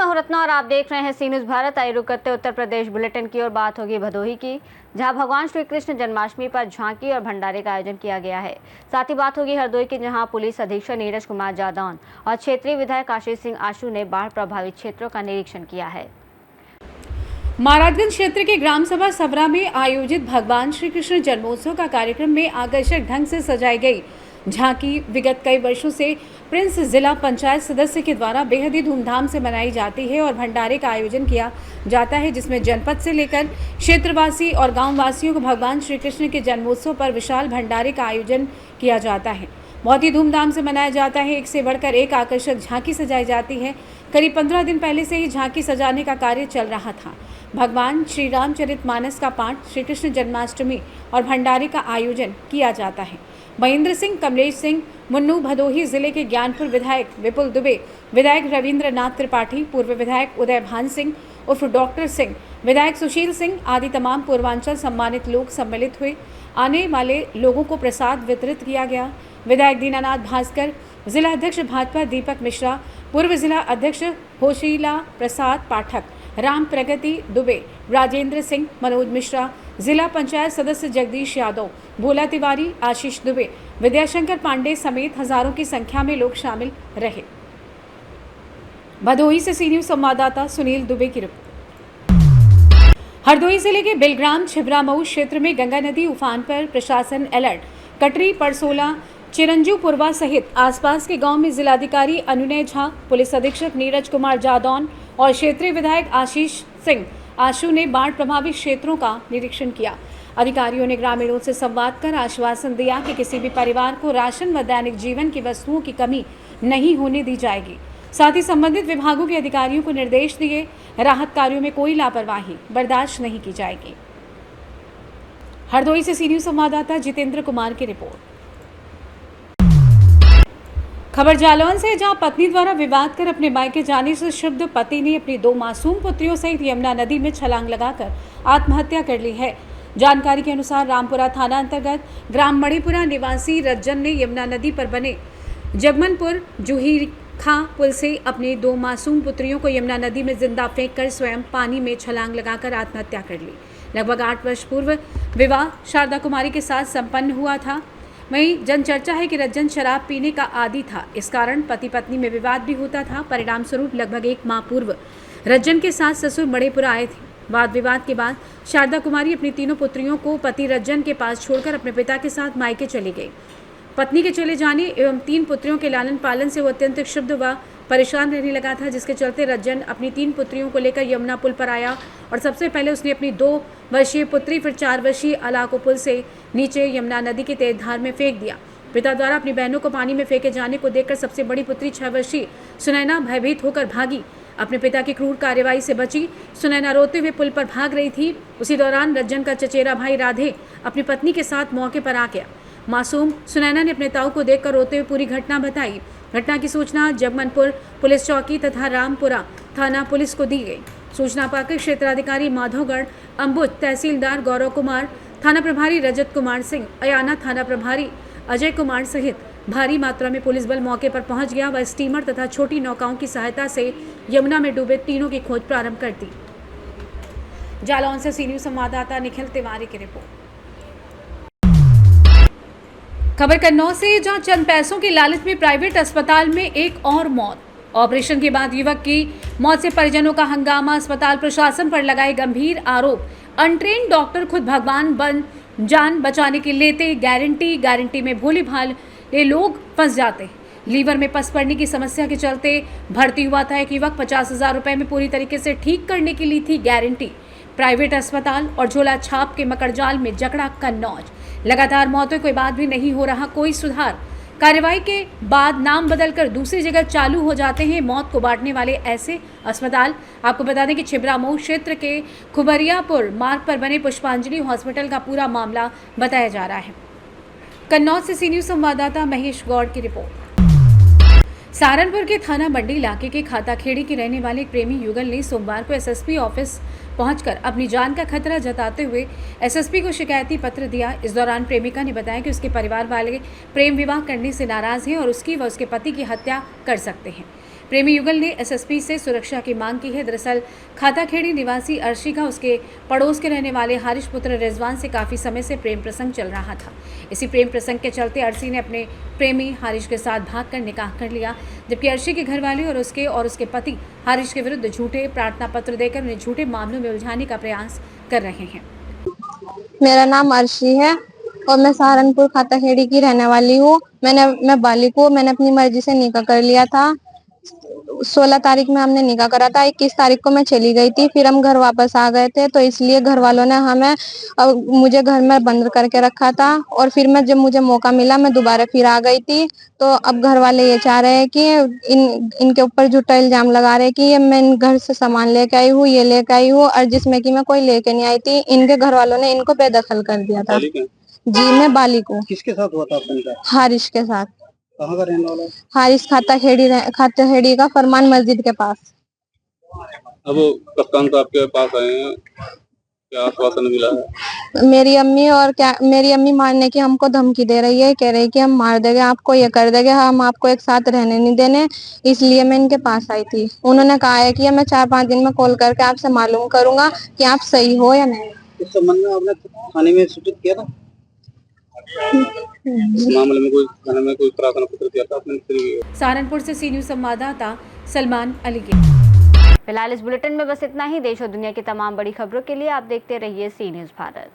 मैं हूं रत्ना और आप देख रहे हैं सी न्यूज़ भारत। आइए रुक करते उत्तर प्रदेश बुलेटिन की ओर। बात होगी भदोही की, जहां भगवान श्री कृष्ण जन्माष्टमी पर झांकी और भंडारे का आयोजन किया गया है। साथ ही बात होगी हरदोई की, जहां पुलिस अधीक्षक नीरज कुमार जादौन और क्षेत्रीय विधायक आशीष सिंह आशू ने बाढ़ प्रभावित क्षेत्रों का निरीक्षण किया है। महाराजगंज क्षेत्र के ग्राम सभा सबरा में आयोजित भगवान श्री कृष्ण जन्मोत्सव का कार्यक्रम में आकर्षक ढंग से सजाई गई झांकी विगत कई वर्षों से प्रिंस जिला पंचायत सदस्य के द्वारा बेहद ही धूमधाम से मनाई जाती है और भंडारे का आयोजन किया जाता है, जिसमें जनपद से लेकर क्षेत्रवासी और गांव वासियों को भगवान श्री कृष्ण के जन्मोत्सव पर विशाल भंडारे का आयोजन किया जाता है। बहुत ही धूमधाम से मनाया जाता है। एक से बढ़कर एक आकर्षक झांकी सजाई जाती है। करीब 15 दिन पहले से ही झांकी सजाने का कार्य चल रहा था। भगवान श्री रामचरितमानस का पाठ, श्री कृष्ण जन्माष्टमी और भंडारे का आयोजन किया जाता है। महेंद्र सिंह, कमलेश सिंह, मुन्नू भदोही जिले के ज्ञानपुर विधायक विपुल दुबे, विधायक रविंद्रनाथ त्रिपाठी, पूर्व विधायक उदय भान सिंह उर्फ डॉक्टर सिंह, विधायक सुशील सिंह आदि तमाम पूर्वांचल सम्मानित लोग सम्मिलित हुए। आने वाले लोगों को प्रसाद वितरित किया गया। विधायक दीनानाथ भास्कर, जिला अध्यक्ष भाजपा दीपक मिश्रा, पूर्व जिला अध्यक्ष होशीला प्रसाद पाठक, राम प्रगति दुबे, राजेंद्र सिंह, मनोज मिश्रा, जिला पंचायत सदस्य जगदीश यादव, भोला तिवारी, आशीष दुबे, विद्याशंकर पांडे समेत हजारों की संख्या में लोग शामिल रहे। भदोही से सी न्यूज़ संवाददाता सुनील दुबे की रिपोर्ट। हरदोई जिले के बिलग्राम छिबरामऊ क्षेत्र में गंगा नदी उफान पर, प्रशासन अलर्ट। कटरी, परसोला, चिरंजीपुरवा सहित आसपास के गांव में जिलाधिकारी अनुनय झा, पुलिस अधीक्षक नीरज कुमार जादौन और क्षेत्रीय विधायक आशीष सिंह आशू ने बाढ़ प्रभावित क्षेत्रों का निरीक्षण किया। अधिकारियों ने ग्रामीणों से संवाद कर आश्वासन दिया कि किसी भी परिवार को राशन व दैनिक जीवन की वस्तुओं की कमी नहीं होने दी जाएगी। साथ ही संबंधित विभागों के अधिकारियों को निर्देश दिए, राहत कार्यों में कोई लापरवाही बर्दाश्त नहीं की जाएगी। हरदोई से सी न्यूज़ संवाददाता जितेंद्र कुमार की रिपोर्ट। खबर जालौन से, जहां पत्नी द्वारा विवाद कर अपने मायके जाने से क्षुब्ध पति ने अपनी 2 मासूम पुत्रियों सहित यमुना नदी में छलांग लगाकर आत्महत्या कर ली है। जानकारी के अनुसार रामपुरा थाना अंतर्गत ग्राम मणिपुरा निवासी रज्जन ने यमुना नदी पर बने जगमनपुर जूहीखा पुल से अपनी 2 मासूम पुत्रियों को यमुना नदी में जिंदा फेंककर स्वयं पानी में छलांग लगाकर आत्महत्या कर ली। लगभग 8 वर्ष पूर्व विवाह शारदा कुमारी के साथ संपन्न हुआ था। वहीं जनचर्चा है कि रज्जन शराब पीने का आदी था। इस कारण पति पत्नी में विवाद भी होता था। परिणाम स्वरूप लगभग 1 माह पूर्व रज्जन के साथ ससुर मणिपुरा आए थे। वाद विवाद के बाद शारदा कुमारी अपनी तीनों पुत्रियों को पति रज्जन के पास छोड़कर अपने पिता के साथ मायके चली गई। पत्नी के चले जाने एवं 3 पुत्रियों के लालन पालन से वो अत्यंत क्षुब्ध व परेशान रहने लगा था, जिसके चलते रज्जन अपनी 3 पुत्रियों को लेकर यमुना पुल पर आया और सबसे पहले उसने अपनी 2 वर्षीय पुत्री फिर 4 वर्षीय अला को पुल से नीचे यमुना नदी की तेज धार में फेंक दिया। पिता द्वारा अपनी बहनों को पानी में फेंके जाने को देखकर सबसे बड़ी पुत्री 6 वर्षीय सुनैना भयभीत होकर भागी। अपने पिता की क्रूर कार्यवाही से बची सुनैना रोते हुए पुल पर भाग रही थी। उसी दौरान रज्जन का चचेरा भाई राधे अपनी पत्नी के साथ मौके पर आ गया। मासूम सुनैना ने अपने ताऊ को देखकर रोते हुए पूरी घटना बताई। घटना की सूचना जगमनपुर पुलिस चौकी तथा रामपुरा थाना पुलिस को दी गई। सूचना पाकर क्षेत्राधिकारी माधवगढ़ अंबुज, तहसीलदार गौरव कुमार, थाना प्रभारी रजत कुमार सिंह, अयाना थाना प्रभारी अजय कुमार सहित भारी मात्रा में पुलिस बल मौके पर पहुंच गया व स्टीमर तथा छोटी नौकाओं की सहायता से यमुना में डूबे तीनों की खोज प्रारंभ कर दी। जालौन से सी न्यूज़ संवाददाता निखिल तिवारी की रिपोर्ट। खबर कन्नौज से, जहां चंद पैसों की लालच में प्राइवेट अस्पताल में एक और मौत। ऑपरेशन के बाद युवक की मौत से परिजनों का हंगामा। अस्पताल प्रशासन पर लगाए गंभीर आरोप। अनट्रेन्ड डॉक्टर खुद भगवान बन जान बचाने की लेते गारंटी में भोले भाले लोग फंस जाते। लीवर में पस पड़ने की समस्या के चलते भर्ती हुआ था एक युवक। 50,000 रुपए में पूरी तरीके से ठीक करने की ली थी गारंटी। प्राइवेट अस्पताल और झोला छाप के मकड़जाल में जकड़ा कन्नौज। लगातार मौतों के बाद भी नहीं हो रहा कोई सुधार। कार्रवाई के बाद नाम बदलकर दूसरी जगह चालू हो जाते हैं मौत को बांटने वाले ऐसे अस्पताल। आपको बता दें कि छिबरामऊ क्षेत्र के खुबरियापुर मार्ग पर बने पुष्पांजलि हॉस्पिटल का पूरा मामला बताया जा रहा है। कन्नौज से सी न्यूज़ संवाददाता महेश गौड़ की रिपोर्ट। सहारनपुर के थाना मंडी इलाके के खाताखेड़ी के रहने वाले एक प्रेमी युगल ने सोमवार को एसएसपी ऑफिस पहुंचकर अपनी जान का खतरा जताते हुए एसएसपी को शिकायती पत्र दिया। इस दौरान प्रेमिका ने बताया कि उसके परिवार वाले प्रेम विवाह करने से नाराज हैं और उसकी व उसके पति की हत्या कर सकते हैं। प्रेमी युगल ने एसएसपी से सुरक्षा की मांग की है। दरअसल खाताखेड़ी निवासी अर्शी का उसके पड़ोस के रहने वाले हारिश पुत्र रिजवान से काफी समय से प्रेम प्रसंग चल रहा था। इसी प्रेम प्रसंग के चलते अर्शी ने अपने प्रेमी हारिश के साथ भागकर निकाह कर लिया, जबकि अर्शी के घरवाले और उसके पति हारिश के विरुद्ध झूठे प्रार्थना पत्र देकर उन्हें झूठे मामलों में उलझाने का प्रयास कर रहे हैं। मेरा नाम अर्शी है और मैं सहारनपुर खाताखेड़ी की रहने वाली हूँ। मैं बालिक हूँ। मैंने अपनी मर्जी से निकाह कर लिया था। 16 तारीख में हमने निकाह करा था। 21 तारीख को मैं चली गई थी, फिर हम घर वापस आ गए थे, तो इसलिए घर वालों ने मुझे घर में बंद करके रखा था। और फिर जब मुझे मौका मिला मैं दोबारा फिर आ गई थी। तो अब घर वाले ये चाह रहे हैं कि इनके ऊपर झूठा इल्जाम लगा रहे हैं कि ये मैं घर से सामान लेके आई हूँ, ये लेके आई हूँ, और जिसमें कि मैं कोई लेके नहीं आई थी। इनके घर वालों ने इनको बेदखल कर दिया था। जी, मैं बालिक हूँ। किसके साथ हुआ था आपका निकाह? हारिश के साथ। कहाँ का रहने वाला है? हारिश खाताखेड़ी का फरमान मस्जिद के पास। अब कप्तान तो आपके पास आए हैं, क्या आश्वासन मिला है? मेरी अम्मी मारने की हमको धमकी दे रही है, कह रही है कि हम मार देंगे आपको, ये कर देंगे, हम आपको एक साथ रहने नहीं देने। इसलिए मैं इनके पास आई थी। उन्होंने कहा है कि मैं 4-5 दिन में कॉल करके आपसे मालूम करूंगा कि आप सही हो या नहीं। इस संबंध में आपने थाने में सूचित किया था? इस मामले में कोई थाने में कोई प्रार्थना पत्र दिया था आपने? सहारनपुर से सी न्यूज संवाददाता सलमान अली के। फिलहाल इस बुलेटिन में बस इतना ही। देश और दुनिया की तमाम बड़ी खबरों के लिए आप देखते रहिए सी न्यूज़ भारत।